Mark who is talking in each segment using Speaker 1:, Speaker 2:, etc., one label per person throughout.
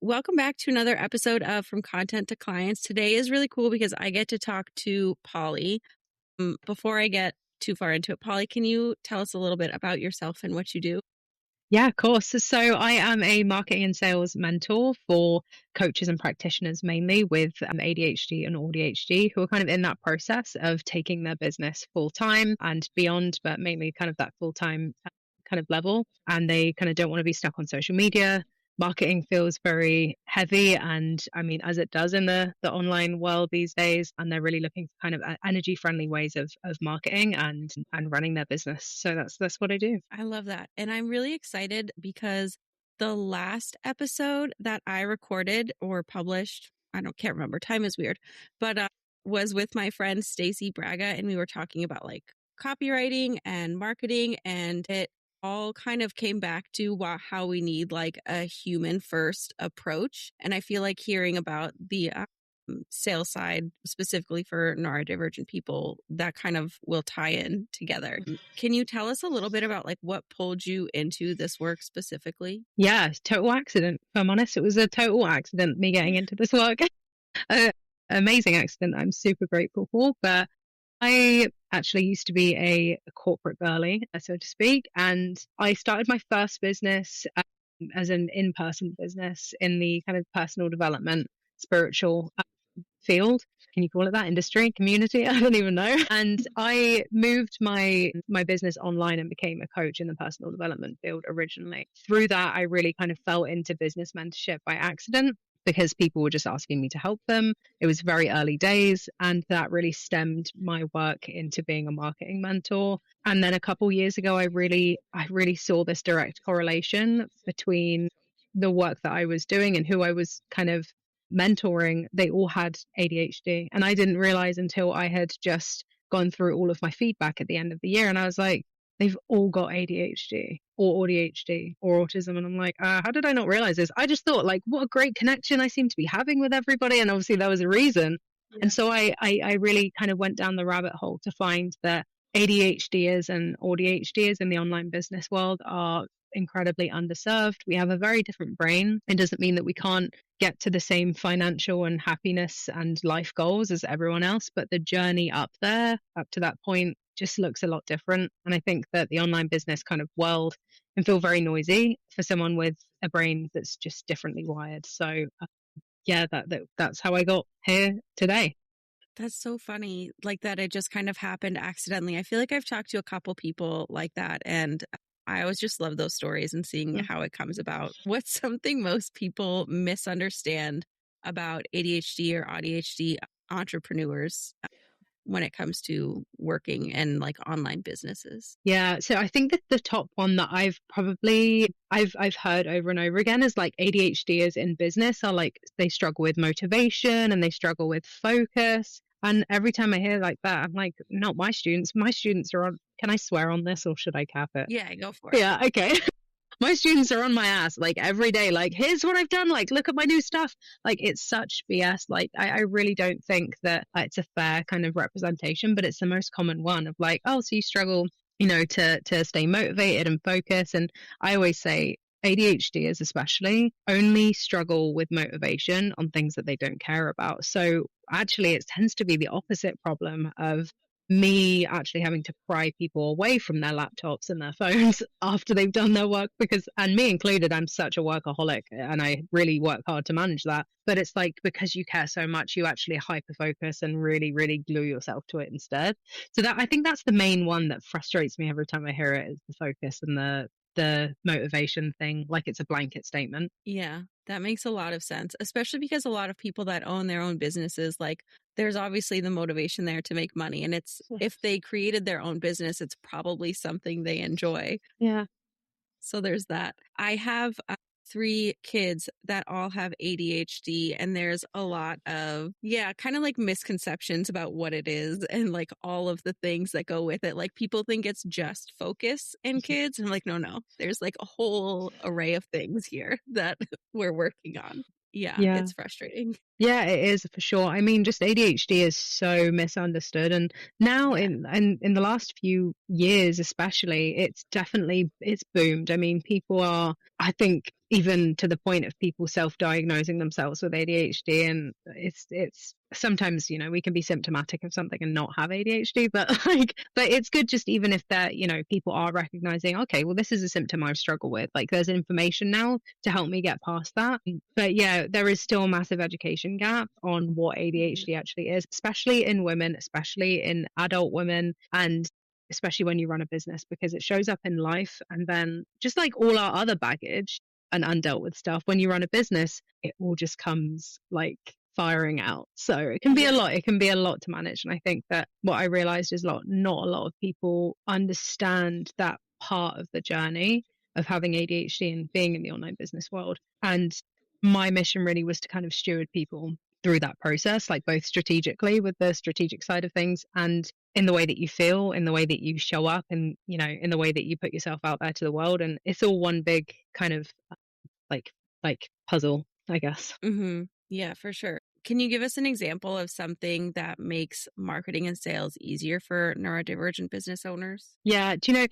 Speaker 1: welcome back to another episode of From Content to Clients. Today is really cool because I get to talk to Polly. Before I get too far into it, Polly, can you tell us a little bit about yourself and what you do?
Speaker 2: Yeah, of course. So I am a marketing and sales mentor for coaches and practitioners, mainly with ADHD and ADHD, who are kind of in that process of taking their business full time and beyond, but mainly kind of that full time kind of level. And they kind of don't want to be stuck on social media. Marketing feels very heavy, and I mean, as it does in the online world these days, and they're really looking for kind of energy friendly ways of marketing and running their business. So that's what I do.
Speaker 1: I love that. And I'm really excited because the last episode that I recorded or published, can't remember, time is weird, but was with my friend Stacy Braga, and we were talking about like copywriting and marketing, and it all kind of came back to how we need like a human first approach. And I feel like hearing about the sales side, specifically for neurodivergent people, that kind of will tie in together. Can you tell us a little bit about like what pulled you into this work specifically?
Speaker 2: Yeah, total accident. If I'm honest, it was a total accident, me getting into this work. Amazing accident I'm super grateful for. But I actually used to be a corporate girly, so to speak. And I started my first business as an in-person business in the kind of personal development, spiritual field. Can you call it that? Industry, community? I don't even know. And I moved my business online and became a coach in the personal development field originally. Through that, I really kind of fell into business mentorship by accident because people were just asking me to help them. It was very early days, and that really stemmed my work into being a marketing mentor. And then a couple years ago, I really saw this direct correlation between the work that I was doing and who I was kind of mentoring. They all had ADHD, and I didn't realize until I had just gone through all of my feedback at the end of the year, and I was like, they've all got ADHD or ADHD or autism. And I'm like, how did I not realize this? I just thought, like, what a great connection I seem to be having with everybody. And obviously there was a reason. Yeah. And so I really kind of went down the rabbit hole to find that ADHDers and ADHDers in the online business world are incredibly underserved. We have a very different brain. It doesn't mean that we can't get to the same financial and happiness and life goals as everyone else, but the journey up there, up to that point, just looks a lot different. And I think that the online business kind of world can feel very noisy for someone with a brain that's just differently wired. So yeah, that's how I got here today.
Speaker 1: That's so funny, like that it just kind of happened accidentally. I feel like I've talked to a couple people like that, and I always just love those stories and seeing how it comes about. What's something most people misunderstand about ADHD or ADHD entrepreneurs when it comes to working and like online businesses?
Speaker 2: Yeah, so I think that the top one that I've heard over and over again is like ADHDers in business are like they struggle with motivation and they struggle with focus. And every time I hear like that, I'm like, not my students. My students are on. Can I swear on this, or should I cap it?
Speaker 1: Yeah, go for it.
Speaker 2: Yeah, okay. My students are on my ass like every day. Like, here's what I've done. Like, look at my new stuff. Like, it's such BS. Like, I really don't think that it's a fair kind of representation, but it's the most common one of like, oh, so you struggle, to stay motivated and focus. And I always say ADHDers especially only struggle with motivation on things that they don't care about. So actually, it tends to be the opposite problem of me actually having to pry people away from their laptops and their phones after they've done their work, and me included, I'm such a workaholic and I really work hard to manage that. But it's like, because you care so much, you actually hyper focus and really, really glue yourself to it instead. So that, I think that's the main one that frustrates me every time I hear it, is the focus and the motivation thing, like it's a blanket statement.
Speaker 1: Yeah, that makes a lot of sense, especially because a lot of people that own their own businesses, like there's obviously the motivation there to make money. And it's, if they created their own business, it's probably something they enjoy.
Speaker 2: Yeah.
Speaker 1: So there's that. I have 3 kids that all have ADHD, and there's a lot of, kind of like misconceptions about what it is and like all of the things that go with it. Like people think it's just focus in kids. And I'm like, no, there's like a whole array of things here that we're working on. Yeah, it's frustrating.
Speaker 2: Yeah, it is for sure. I mean, just ADHD is so misunderstood, and now in the last few years, especially, it's boomed. I mean, people are, I think, even to the point of people self-diagnosing themselves with ADHD. And it's sometimes, you know, we can be symptomatic of something and not have ADHD, but like, but it's good just even if that, you know, people are recognizing, okay, well, this is a symptom I struggle with. Like there's information now to help me get past that. But yeah, there is still a massive education gap on what
Speaker 1: Mhm.
Speaker 2: ADHD actually is, especially in women, especially in adult women, and especially when you run a business, because it shows up in life. And then just like all our other baggage and undealt with stuff, when you run a business, it all just comes like firing out. So it can be a
Speaker 1: Yeah.
Speaker 2: lot. It can be a lot to manage. And I think that what I realized is not a lot of people understand that part of the journey of having ADHD and being in the online business world. And my mission really was to kind of steward people through that process, like both strategically with the strategic side of things and in the way that you feel, in the way that you show up, and, you know, in the way that you put yourself out there to the world. And it's all one big kind of like puzzle, I guess.
Speaker 1: Yeah, for sure. Can you give us an example of something that makes marketing and sales easier for neurodivergent business owners?
Speaker 2: Yeah, do you know,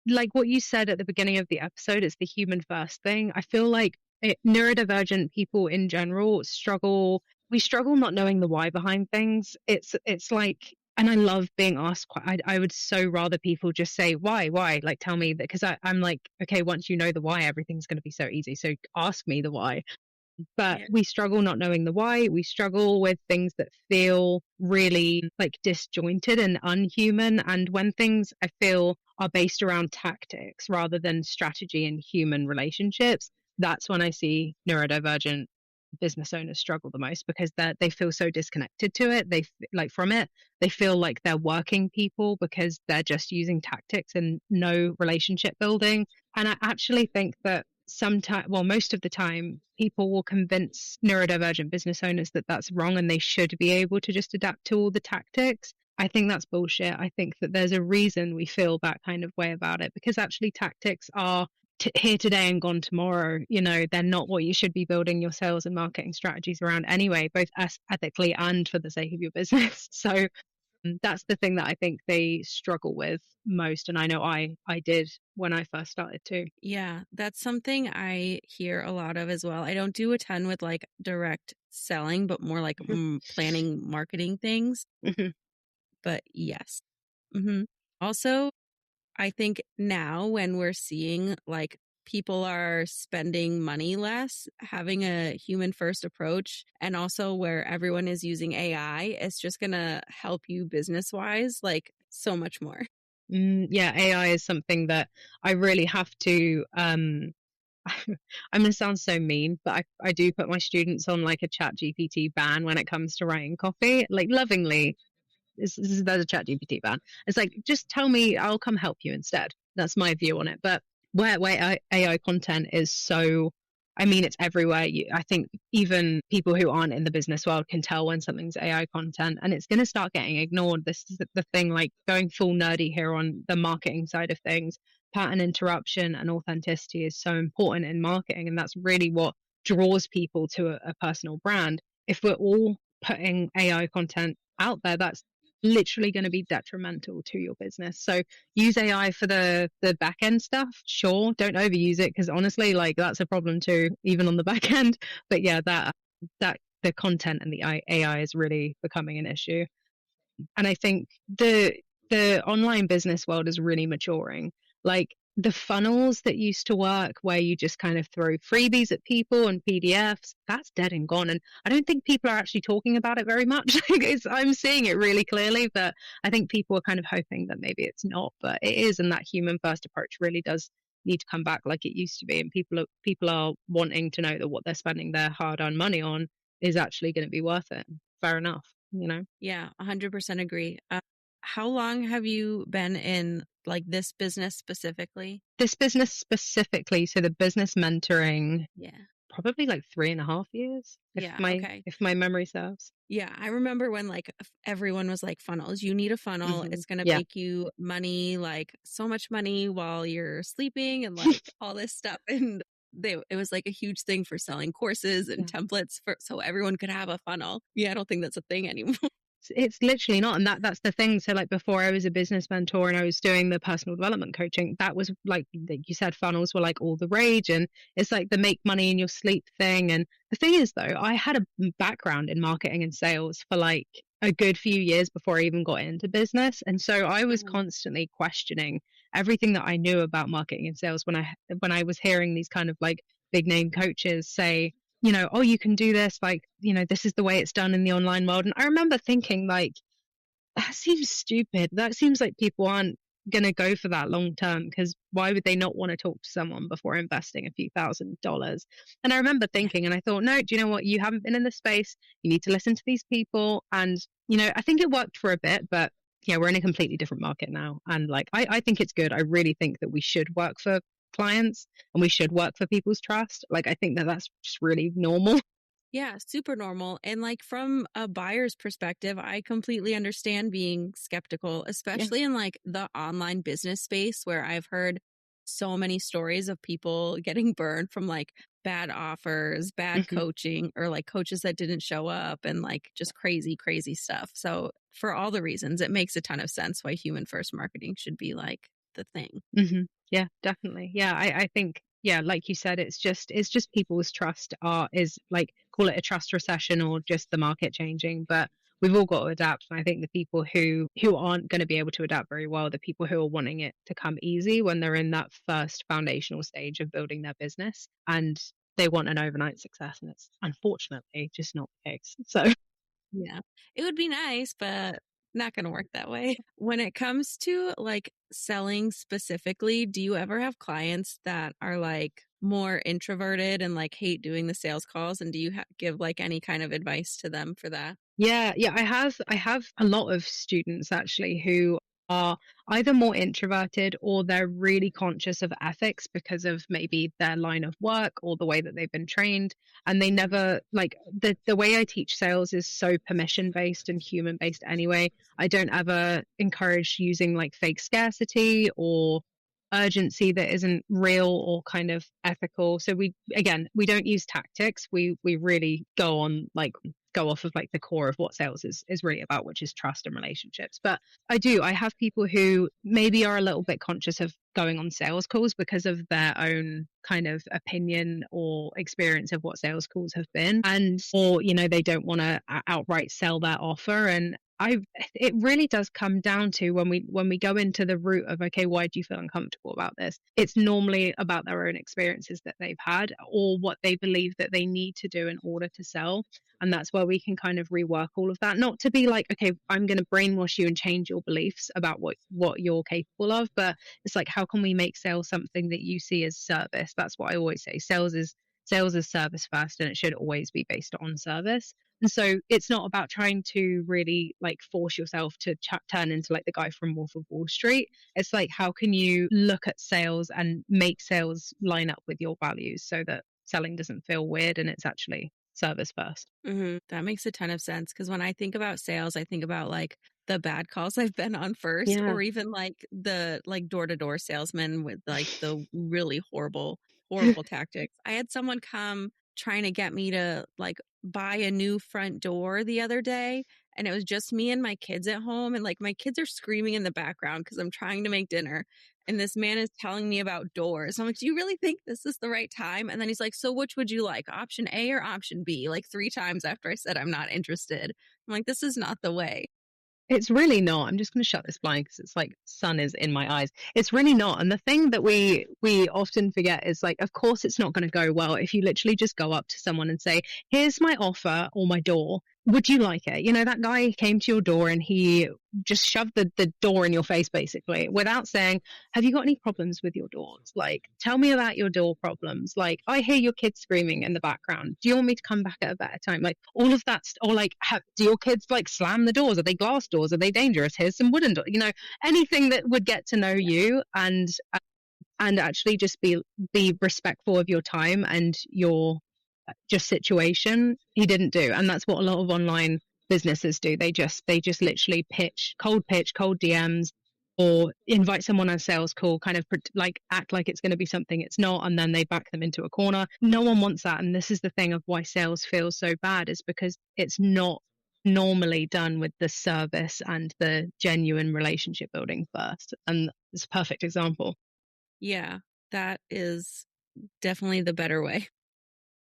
Speaker 2: like what you said at the beginning of the episode, it's the human first thing. I feel like neurodivergent people in general struggle. We struggle not knowing the why behind things. It's like, and I love being asked. I would so rather people just say why, like tell me that, because I'm like, okay, once you know the why, everything's going to be so easy. So ask me the why. But
Speaker 1: Yeah.
Speaker 2: we struggle not knowing the why. We struggle with things that feel really like disjointed and unhuman. And when things I feel are based around tactics rather than strategy and human relationships, that's when I see neurodivergent business owners struggle the most, because they feel so disconnected to it. Like from it, they feel like they're working people because they're just using tactics and no relationship building. And I actually think that sometimes, well, most of the time, people will convince neurodivergent business owners that that's wrong and they should be able to just adapt to all the tactics. I think that's bullshit. I think that there's a reason we feel that kind of way about it, because actually tactics are here today and gone tomorrow. You know, they're not what you should be building your sales and marketing strategies around anyway, both ethically and for the sake of your business. So that's the thing that I think they struggle with most. And I know I did when I first started too.
Speaker 1: Yeah, that's something I hear a lot of as well. I don't do a ton with like direct selling, but more like planning marketing things.
Speaker 2: Mhm.
Speaker 1: But yes. Also, I think now when we're seeing like people are spending money less, having a human first approach, and also where everyone is using AI, it's just going to help you business wise, like so much more.
Speaker 2: Yeah, AI is something that I really have to. I'm gonna sound so mean, but I do put my students on like a chat GPT ban when it comes to writing copy, like lovingly. There's a chat GPT ban. It's like, just tell me, I'll come help you instead. That's my view on it. But where AI content is so, I mean, it's everywhere. I think even people who aren't in the business world can tell when something's AI content, and it's going to start getting ignored. This is the thing, like going full nerdy here on the marketing side of things. Pattern interruption and authenticity is so important in marketing. And that's really what draws people to a personal brand. If we're all putting AI content out there, that's literally going to be detrimental to your business. So use AI for the back end stuff. Sure, don't overuse it, because honestly, like that's a problem too, even on the back end. But yeah, that the content and the AI is really becoming an issue. And I think the online business world is really maturing. Like the funnels that used to work where you just kind of throw freebies at people and PDFs, that's dead and gone. And I don't think people are actually talking about it very much. Like I'm seeing it really clearly, but I think people are kind of hoping that maybe it's not, but it is. And that human first approach really does need to come back like it used to be. And people are wanting to know that what they're spending their hard earned money on is actually going to be worth it. Fair enough, you know?
Speaker 1: Yeah, 100% agree. How long have you been in like this business specifically?
Speaker 2: This business specifically, so the business mentoring,
Speaker 1: Yeah.
Speaker 2: probably like 3.5 years,
Speaker 1: Yeah. Okay.
Speaker 2: if my memory serves.
Speaker 1: Yeah. I remember when like everyone was like funnels. You need a funnel. It's going to
Speaker 2: Yeah,
Speaker 1: make you money, like so much money while you're sleeping and like all this stuff. And it was like a huge thing for selling courses and
Speaker 2: yeah.
Speaker 1: templates for so everyone could have a funnel. Yeah. I don't think that's a thing anymore.
Speaker 2: It's literally not. And that's the thing. So like before I was a business mentor and I was doing the personal development coaching, that was like you said, funnels were like all the rage, and it's like the make money in your sleep thing. And the thing is though, I had a background in marketing and sales for like a good few years before I even got into business. And so I was
Speaker 1: Mhm.
Speaker 2: constantly questioning everything that I knew about marketing and sales when I was hearing these kind of like big name coaches say, oh, you can do this, like, this is the way it's done in the online world. And I remember thinking, like, that seems stupid. That seems like people aren't going to go for that long term, because why would they not want to talk to someone before investing a few $1,000s? And I remember thinking, and I thought, no, do you know what? You haven't been in the space. You need to listen to these people. And, I think it worked for a bit, but yeah, we're in a completely different market now. And like, I think it's good. I really think that we should work for clients and we should work for people's trust. Like, I think that that's just really normal.
Speaker 1: Yeah, super normal. And like from a buyer's perspective, I completely understand being skeptical,
Speaker 2: Yeah.
Speaker 1: especially in like the online business space where I've heard so many stories of people getting burned from like bad offers, bad
Speaker 2: Hmm.
Speaker 1: coaching, or like coaches that didn't show up and like just crazy, crazy stuff. So, for all the reasons, it makes a ton of sense why human first marketing should be like the thing.
Speaker 2: Hmm. Yeah, definitely. Yeah, I think, yeah, like you said, it's just people's trust is like, call it a trust recession or just the market changing, but we've all got to adapt. And I think the people who aren't going to be able to adapt very well, the people who are wanting it to come easy when they're in that first foundational stage of building their business, and they want an overnight success, and it's unfortunately just not the case. So
Speaker 1: Yeah. It would be nice, but not going to work that way. When it comes to like selling specifically, do you ever have clients that are like more introverted and like hate doing the sales calls? And do you give like any kind of advice to them for that?
Speaker 2: yeah, I have a lot of students actually who are either more introverted or they're really conscious of ethics because of maybe their line of work or the way that they've been trained, and they
Speaker 1: Mhm.
Speaker 2: never like the way I teach sales is so permission based and human based anyway. I don't ever encourage using like fake scarcity or urgency that isn't real or kind of ethical. So we don't use tactics. We really go off of like the core of what sales is really about, which is trust and relationships. But I have people who maybe are a little bit conscious of going on sales calls because of their own kind of opinion or experience of what sales calls have been, and or they don't want to outright sell their offer. And it really does come down to when we go into the root of, okay, why do you feel uncomfortable about this? It's normally about their own experiences that they've had or what they believe that they need to do in order to sell. And that's where we can kind of rework all of that, not to be like, okay, I'm going to brainwash you and change your beliefs about what you're capable of, but it's like, how can we make sales something that you see as service? That's what I always say. Sales is service first, and it should always be based on service. And so it's not about trying to really like force yourself to turn into like the guy from Wolf of Wall Street. It's like, how can you look at sales and make sales line up with your values so that selling doesn't feel weird and it's actually service first.
Speaker 1: That makes a ton of sense because when I think about sales, I think about like the bad calls I've been on first,
Speaker 2: Yeah.
Speaker 1: or even like the like door to door salesman with like the really horrible, horrible tactics. I had someone come trying to get me to like buy a new front door the other day, and it was just me and my kids at home, and like my kids are screaming in the background because I'm trying to make dinner. And this man is telling me about doors. I'm like, do you really think this is the right time? And then he's like, so which would you like, option A or option B? Like three times after I said I'm not interested. I'm like, this is not the way.
Speaker 2: It's really not. I'm just going to shut this blind because it's like sun is in my eyes. It's really not. And the thing that we often forget is like, of course, it's not going to go well if you literally just go up to someone and say, "Here's my offer or my door. Would you like it?" That guy came to your door and he just shoved the door in your face basically without saying, "Have you got any problems with your doors? Like, tell me about your door problems. Like, I hear your kids screaming in the background. Do you want me to come back at a better time?" Like, all of that, or like, do your kids like slam the doors? Are they glass doors? Are they dangerous? Here's some wooden doors. Anything that would get to know you and actually just be respectful of your time and your just situation. He didn't do, and that's what a lot of online businesses do. They just literally pitch cold DMs, or invite someone on a sales call, kind of like act like it's going to be something it's not, and then they back them into a corner. No one wants that, and this is the thing of why sales feels so bad, is because it's not normally done with the service and the genuine relationship building first. And it's a perfect example.
Speaker 1: Yeah, that is definitely the better way.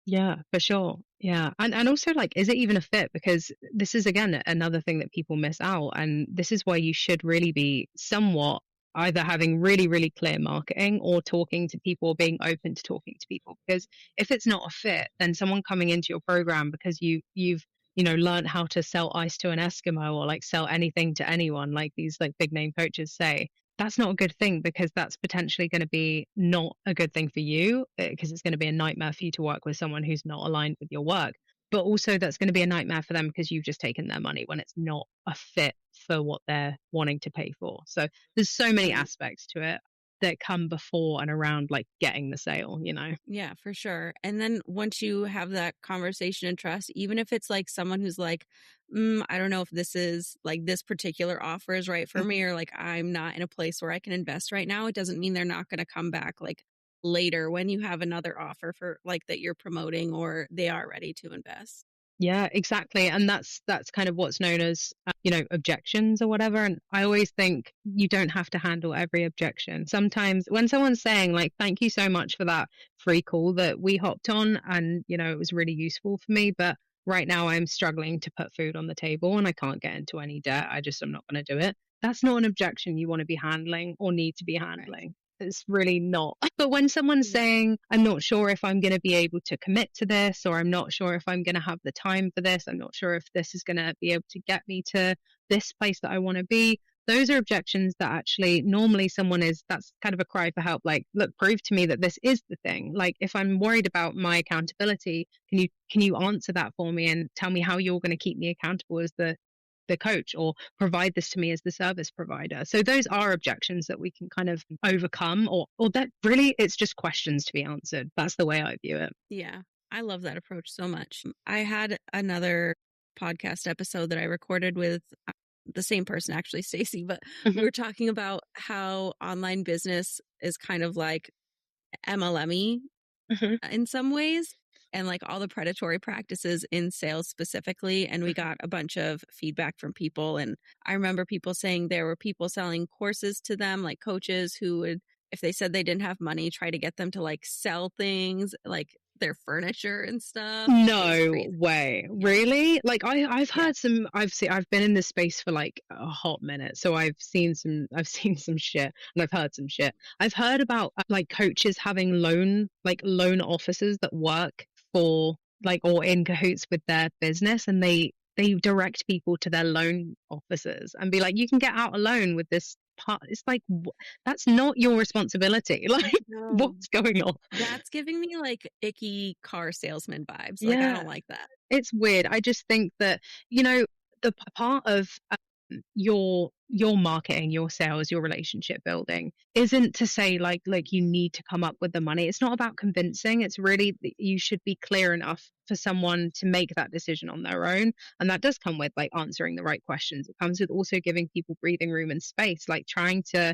Speaker 2: Yeah, for sure. Yeah. And also like, is it even a fit? Because this is again another thing that people miss out. And this is why you should really be somewhat either having really, really clear marketing or talking to people or being open to talking to people. Because if it's not a fit, then someone coming into your program because you've learned how to sell ice to an Eskimo or like sell anything to anyone, like these like big name coaches say, that's not a good thing because that's potentially going to be not a good thing for you because it's going to be a nightmare for you to work with someone who's not aligned with your work. But also, that's going to be a nightmare for them because you've just taken their money when it's not a fit for what they're wanting to pay for. So there's so many
Speaker 1: Right.
Speaker 2: aspects to it that come before and around like getting the sale.
Speaker 1: Yeah, for sure. And then once you have that conversation and trust, even if it's like someone who's like, I don't know if this is like this particular offer is right for me,
Speaker 2: Mhm.
Speaker 1: or like I'm not in a place where I can invest right now, it doesn't mean they're not going to come back like later when you have another offer for like that you're promoting or they are ready to invest.
Speaker 2: Yeah, exactly. And that's kind of what's known as objections or whatever. And I always think you don't have to handle every objection. Sometimes when someone's saying like, thank you so much for that free call that we hopped on and it was really useful for me, but right now I'm struggling to put food on the table and I can't get into any debt. I'm not going to do it. That's not an objection you want to be handling or need to be
Speaker 1: Right.
Speaker 2: handling. It's really not. But when someone's
Speaker 1: Yeah.
Speaker 2: saying, I'm not sure if I'm going to be able to commit to this, or I'm not sure if I'm going to have the time for this, I'm not sure if this is going to be able to get me to this place that I want to be. Those are objections that actually normally that's kind of a cry for help. Like, look, prove to me that this is the thing. Like, if I'm worried about my accountability, can you answer that for me and tell me how you're going to keep me accountable as the coach or provide this to me as the service provider. So those are objections that we can kind of overcome or that really it's just questions to be answered. That's the way I view it.
Speaker 1: Yeah. I love that approach so much. I had another podcast episode that I recorded with the same person, actually, Stacy, but we
Speaker 2: Hmm.
Speaker 1: were talking about how online business is kind of like MLM
Speaker 2: Hmm.
Speaker 1: in some ways and like all the predatory practices in sales specifically. And we got a bunch of feedback from people. And I remember people saying there were people selling courses to them, like coaches who would, if they said they didn't have money, try to get them to like sell things like their furniture and stuff. It was
Speaker 2: No
Speaker 1: crazy.
Speaker 2: way.
Speaker 1: Yeah.
Speaker 2: Really? Like I've
Speaker 1: Yeah.
Speaker 2: heard I've been in this space for like a hot minute. So I've seen some shit and I've heard some shit. I've heard about like coaches having loan officers that work for like or in cahoots with their business and they direct people to their loan officers and be like, you can get out a loan with this part. It's like that's not your responsibility. Like
Speaker 1: No,
Speaker 2: what's going on?
Speaker 1: that's giving me like icky car salesman vibes. Like, I
Speaker 2: Yeah.
Speaker 1: don't like that.
Speaker 2: It's weird. I just think that, the part of your marketing, your sales, your relationship building isn't to say like you need to come up with the money. It's not about convincing. It's really you should be clear enough for someone to make that decision on their own. And that does come with like answering the right questions. It comes with also giving people breathing room and space, like trying to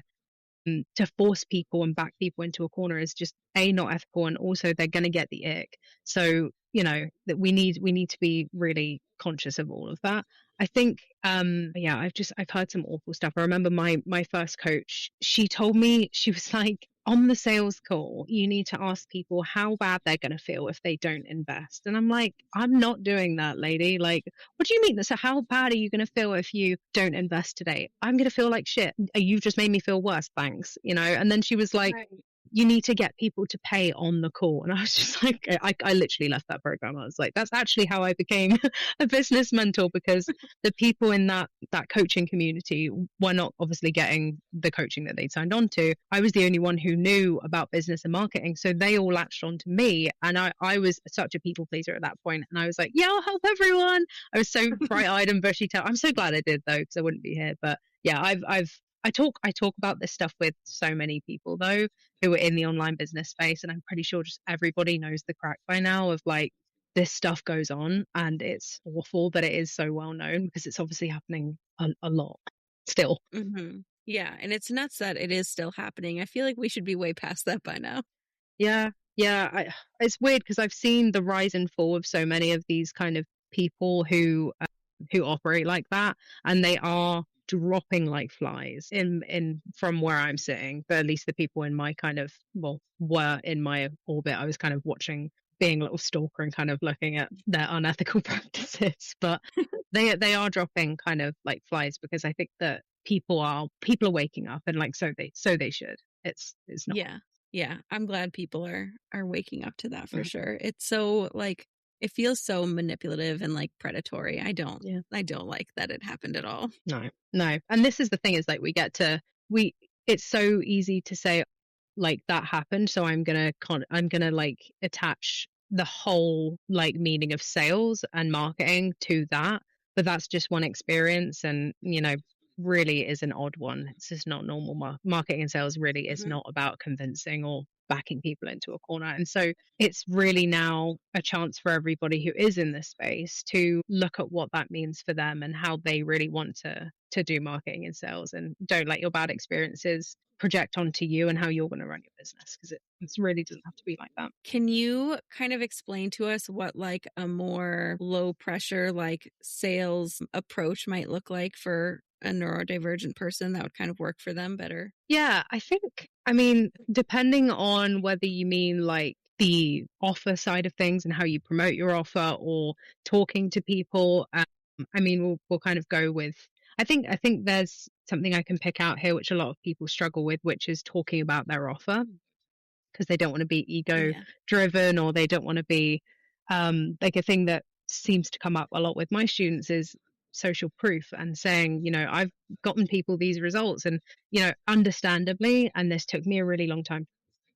Speaker 2: force people and back people into a corner is just not ethical and also they're going to get the ick. So that we need to be really conscious of all of that. I think yeah, I've heard some awful stuff. I remember my first coach, she told me, she was like, on the sales call you need to ask people how bad they're going to feel if they don't invest. And I'm like, I'm not doing that, lady. Like, what do you mean? So how bad are you going to feel if you don't invest today? I'm going to feel like shit. You've just made me feel worse, thanks. And then she was like,
Speaker 1: Right.
Speaker 2: you need to get people to pay on the call. And I was just like, I literally left that program. I was like, that's actually how I became a business mentor, because the people in that coaching community were not obviously getting the coaching that they signed on to. I was the only one who knew about business and marketing. So they all latched onto me. And I was such a people pleaser at that point. And I was like, yeah, I'll help everyone. I was so bright eyed and bushy tailed. I'm so glad I did though, because I wouldn't be here. But yeah, I talk about this stuff with so many people though who are in the online business space, and I'm pretty sure just everybody knows the crack by now of like this stuff goes on, and it's awful that it is so well known because it's obviously happening a lot still.
Speaker 1: Yeah. And it's nuts that it is still happening. I feel like we should be way past that by now.
Speaker 2: Yeah, yeah. It's weird because I've seen the rise and fall of so many of these kind of people who who operate like that, and they are dropping like flies in from where I'm sitting. But at least the people in my kind of, well, were in my orbit. I was kind of watching, being a little stalker and kind of looking at their unethical practices. But they are dropping kind of like flies, because I think that people are waking up, and like so they should. It's not.
Speaker 1: Yeah. Yeah. I'm glad people are waking up to that for
Speaker 2: Mhm.
Speaker 1: sure. It's so like it feels so manipulative and like predatory.
Speaker 2: Yeah.
Speaker 1: I don't like that it happened at all.
Speaker 2: No, no. And this is the thing, is like we it's so easy to say like that happened, so I'm gonna like attach the whole like meaning of sales and marketing to that. But that's just one experience, and really is an odd one. It's just not normal. Marketing and sales really is
Speaker 1: Mhm.
Speaker 2: not about convincing or backing people into a corner. And so it's really now a chance for everybody who is in this space to look at what that means for them and how they really want to do marketing and sales, and don't let your bad experiences project onto you and how you're going to run your business, because it really doesn't have to be like that.
Speaker 1: Can you kind of explain to us what like a more low pressure like sales approach might look like for a neurodivergent person that would kind of work for them better?
Speaker 2: Yeah, I mean, depending on whether you mean like the offer side of things and how you promote your offer, or talking to people, I mean, we'll kind of go with. I think there's something I can pick out here which a lot of people struggle with, which is talking about their offer, because they don't want to be ego
Speaker 1: Yeah.
Speaker 2: driven, or they don't want to be like, a thing that seems to come up a lot with my students is social proof, and saying, I've gotten people these results, and understandably, and this took me a really long time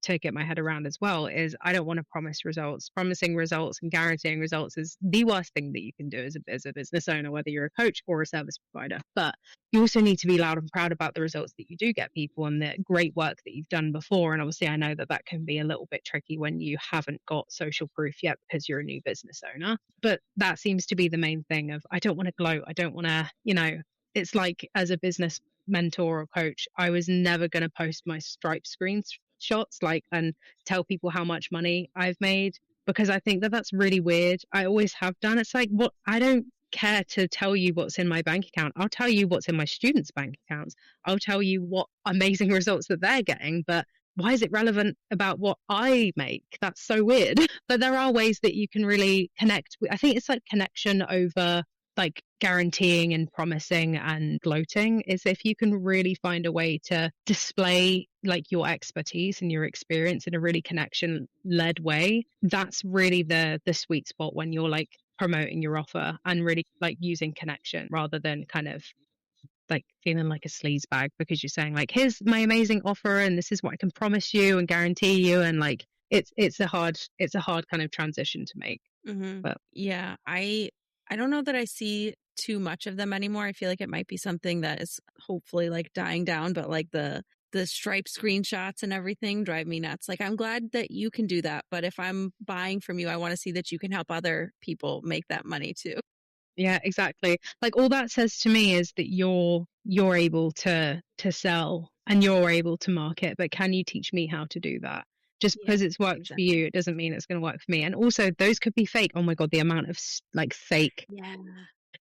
Speaker 2: to get my head around as well, is I don't want to promise results. Promising results and guaranteeing results is the worst thing that you can do as a business owner, whether you're a coach or a service provider. But you also need to be loud and proud about the results that you do get people, and the great work that you've done before. And obviously, I know that that can be a little bit tricky when you haven't got social proof yet, because you're a new business owner. But that seems to be the main thing of, I don't want to gloat. I don't want to, it's like, as a business mentor or coach, I was never going to post my Stripe screenshots, like, and tell people how much money I've made, because I think that that's really weird. I always have done. It's like, what, I don't care to tell you what's in my bank account. I'll tell you what's in my students' bank accounts. I'll tell you what amazing results that they're getting, but why is it relevant about what I make? That's so weird. But there are ways that you can really connect. I think it's like connection over like guaranteeing and promising and gloating, is if you can really find a way to display like your expertise and your experience in a really connection led way. That's really the sweet spot when you're like promoting your offer, and really like using connection rather than kind of like feeling like a sleaze bag, because you're saying like, here's my amazing offer and this is what I can promise you and guarantee you. And like, it's a hard kind of transition to make.
Speaker 1: Mm-hmm.
Speaker 2: But
Speaker 1: Yeah. I don't know that I see too much of them anymore. I feel like it might be something that is hopefully like dying down, but like the Stripe screenshots and everything drive me nuts. Like I'm glad that you can do that, but if I'm buying from you, I want to see that you can help other people make that money too.
Speaker 2: yeah, exactly. Like, all that says to me is that you're able to sell and you're able to market, but can you teach me how to do that? Just
Speaker 1: Yeah,
Speaker 2: because it's worked for
Speaker 1: exactly.
Speaker 2: you, it doesn't mean it's going to work for me. And also, those could be fake. Oh my God, the amount of like fake.
Speaker 1: Yeah.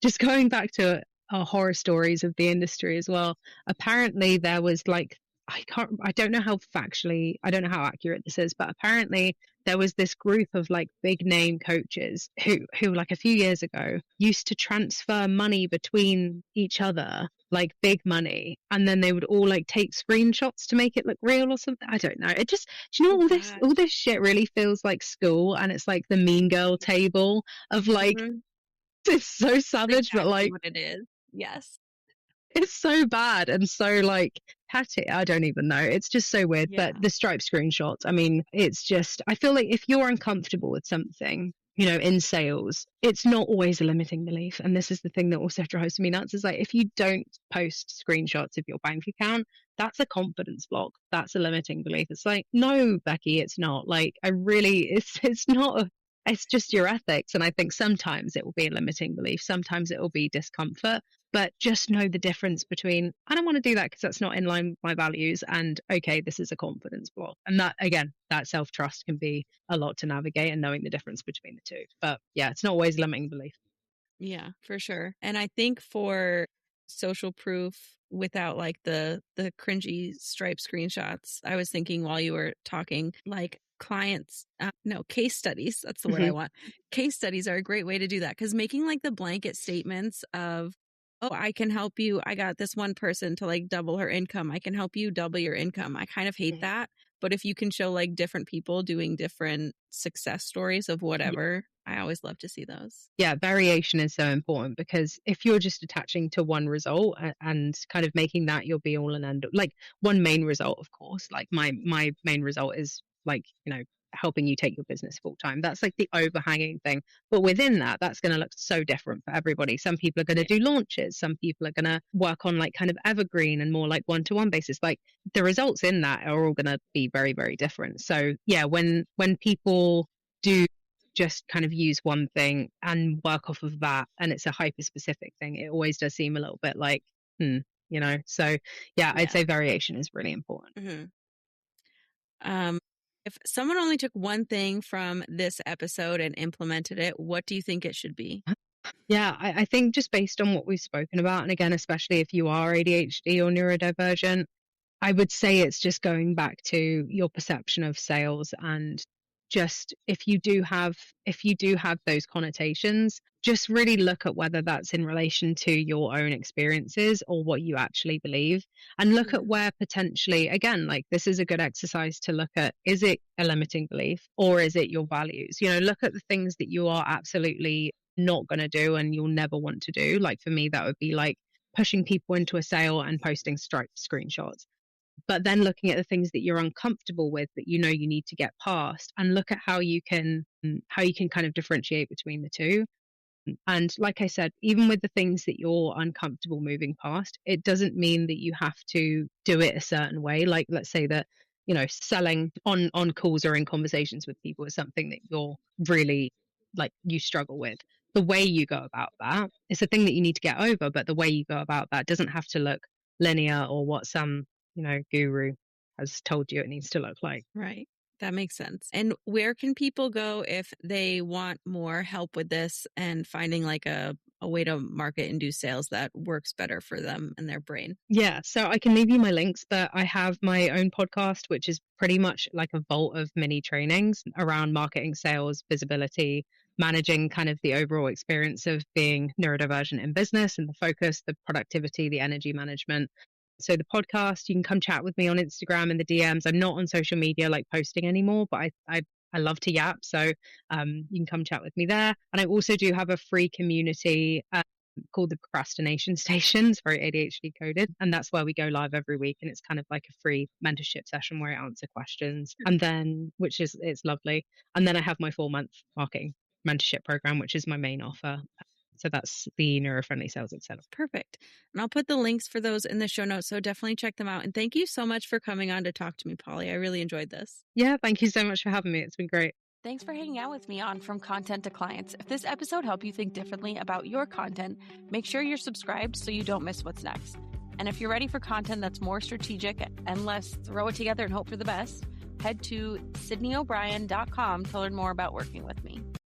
Speaker 2: Just going back to horror stories of the industry as well. Apparently, there was like, I don't know how factually, I don't know how accurate this is, but apparently there was this group of like big name coaches who like a few years ago used to transfer money between each other, like big money, and then they would all like take screenshots to make it look real or something. I don't know. It just, do you know,
Speaker 1: Oh
Speaker 2: all
Speaker 1: gosh.
Speaker 2: this shit really feels like school, and it's like the mean girl table of like,
Speaker 1: Mhm.
Speaker 2: it's so savage, but
Speaker 1: Exactly
Speaker 2: like,
Speaker 1: what it is. Yes.
Speaker 2: it's so bad and so like petty. I don't even know. It's just so weird. But
Speaker 1: Yeah.
Speaker 2: the Stripe screenshots, I mean, it's just, I feel like if you're uncomfortable with something, in sales, it's not always a limiting belief. And this is the thing that also drives me nuts, is like, if you don't post screenshots of your bank account, that's a confidence block. That's a limiting belief. It's like, no, Becky, it's not. Like, it's not. It's just your ethics. And I think sometimes it will be a limiting belief. Sometimes it will be discomfort, but just know the difference between, I don't want to do that because that's not in line with my values, and okay, this is a confidence block. And that, again, that self-trust can be a lot to navigate, and knowing the difference between the two. But yeah, it's not always limiting belief.
Speaker 1: Yeah, for sure. And I think for social proof without like the cringy stripe screenshots, I was thinking while you were talking, like clients, no, case studies. That's the word I
Speaker 2: Mhm.
Speaker 1: want. Case studies are a great way to do that because making like the blanket statements of, oh, I can help you. I got this one person to like double her income. I can help you double your income. I kind of hate
Speaker 2: Mhm.
Speaker 1: that. But if you can show like different people doing different success stories of whatever, I always love to see those.
Speaker 2: Yeah, variation is so important because if you're just attaching to one result and kind of making that your be all and end all, like one main result, of course, like my main result is like, helping you take your business full time. That's like the overhanging thing. But within that, that's going to look so different for everybody. Some people are going to
Speaker 1: Right.
Speaker 2: do launches. Some people are going to work on like kind of evergreen and more like one-to-one basis. Like the results in that are all going to be very, very different. So yeah, when people do just kind of use one thing and work off of that and it's a hyper specific thing, it always does seem a little bit like so yeah, I'd
Speaker 1: Yeah.
Speaker 2: say variation is really important.
Speaker 1: Hmm. If someone only took one thing from this episode and implemented it, what do you think it should be?
Speaker 2: Yeah, I think just based on what we've spoken about, and again, especially if you are ADHD or neurodivergent, I would say it's just going back to your perception of sales and just if you do have those connotations, just really look at whether that's in relation to your own experiences or what you actually believe, and look at
Speaker 1: Mm,
Speaker 2: where potentially, again, like this is a good exercise to look at, is it a limiting belief or is it your values? Look at the things that you are absolutely not going to do and you'll never want to do. Like for me, that would be like pushing people into a sale and posting stripe screenshots, but then looking at the things that you're uncomfortable with that you need to get past, and look at how you can kind of differentiate between the two. And like I said, even with the things that you're uncomfortable moving past, it doesn't mean that you have to do it a certain way. Like let's say that, selling on calls or in conversations with people is something that you're really like you struggle with. The way you go about that is a thing that you need to get over, but the way you go about that doesn't have to look linear or what some, guru has told you it needs to look like.
Speaker 1: right. That makes sense. And where can people go if they want more help with this and finding like a way to market and do sales that works better for them and their brain?
Speaker 2: Yeah, so I can leave you my links, but I have my own podcast, which is pretty much like a vault of mini trainings around marketing, sales, visibility, managing kind of the overall experience of being neurodivergent in business and the focus, the productivity, the energy management. So the podcast, you can come chat with me on Instagram in the DMs. I'm not on social media like posting anymore, but I love to yap. So you can come chat with me there. And I also do have a free community called the Procrastination Station. It's very ADHD coded. And that's where we go live every week. And it's kind of like a free mentorship session where I answer questions. And then, it's lovely. And then I have my 4-month marketing mentorship program, which is my main offer. So that's the Neurofriendly Sales Excel.
Speaker 1: Perfect. And I'll put the links for those in the show notes. So definitely check them out. And thank you so much for coming on to talk to me, Polly. I really enjoyed this.
Speaker 2: Yeah, thank you so much for having me. It's been great.
Speaker 1: Thanks for hanging out with me on From Content to Clients. If this episode helped you think differently about your content, make sure you're subscribed so you don't miss what's next. And if you're ready for content that's more strategic and less throw it together and hope for the best, head to sydneyobrien.com to learn more about working with me.